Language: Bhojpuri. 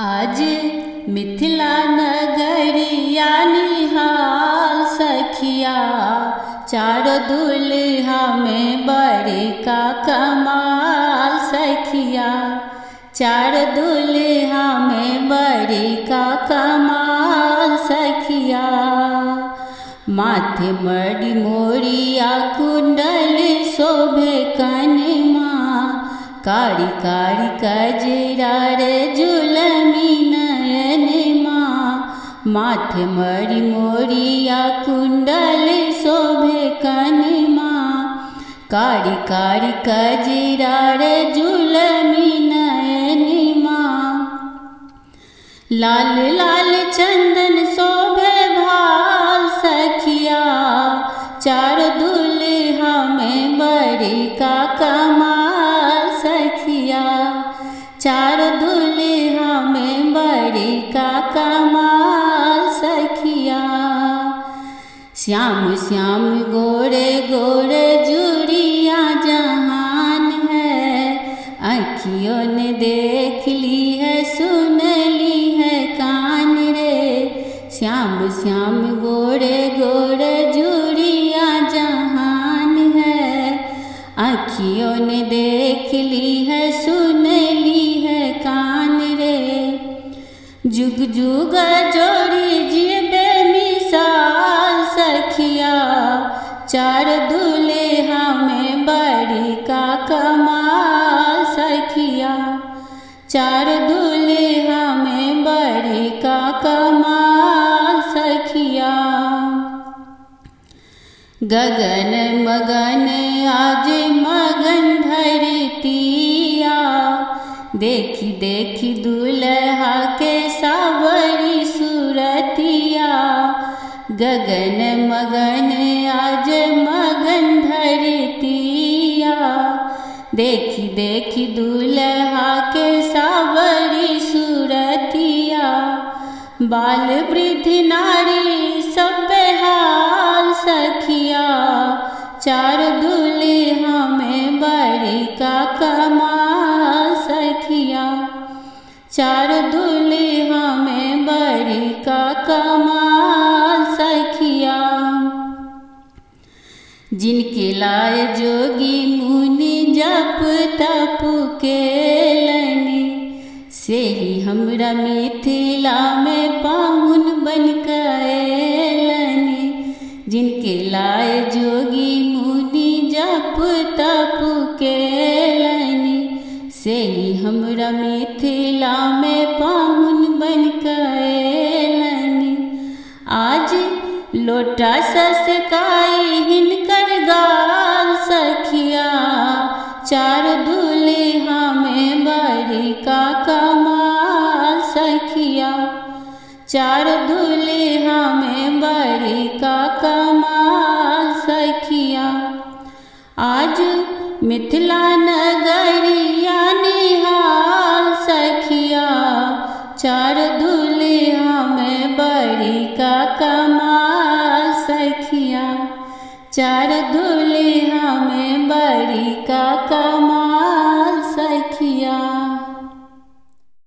आज मिथिला नगरिया निहाल सखिया, चारों दुल्हा में बड़े का कमाल सखिया। चार दुल्हा में बड़े का कमाल सखिया। माथे मड़ी मोरिया कुंडल शोभे कनमा, कारी कारी कजरा रे जुलमी नयनमा। माथे मड़ी मोरिया कुंडल शोभे कनमा, कारी कारी कजरा रे जुलमी नयनमा। लाल लाल चंदन शोभे भाल सखिया, चार दुल्हा में बड़ी का कमाल सखिया। चार दुल्हा में बड़ी का कमाल सखिया। श्याम श्याम गोरे गोरे जुड़िया जहान है, आँखियों ने देख ली है सुन ली है कान रे। श्याम श्याम गोरे गोरे जुड़िया जहान है, आँखियों ने देख ली है सुन ली है कान रे। जुग जुग जोड़ी जी बेमिसाल सखिया, चार दुल्हा में बड़ी का कमाल सखिया। चार दुल्हा में बड़ी का कमाल सखिया। गगन मगन आज मगन धरतिया, देखी देखी दुल्हा के सावरी सूरतिया। गगन मगन आज मगन धरतिया, देखी देखी दुल्हा के सावरी सूरतिया। बाल वृद्ध नारी सब बेहाल सखिया, चार दुल्हा में बड़ी का कमाल सखिया। चार दुल्हा में बड़ी का कमाल सखिया। जिनके लाए जोगी मुनि जप तप केलनि, से ही हमरा मिथिला में पाहुन बन कैलनि। जिनके लाए जोगी मुनि जप तप केलनि, से ही हमरा मिथिला में पाहुन बन कैलनि। आज लोटा ससकाई हिनकर गाल सखिया, चार दुल्हा में बड़ी का कमाल सखिया। चार दुल्हा में बड़ी का कमाल सखिया। आज मिथिला नगरिया निहाल सखिया, चार दुल्हा में बड़ी का कमाल सखिया। चार दुल्हा में बड़ी का कमाल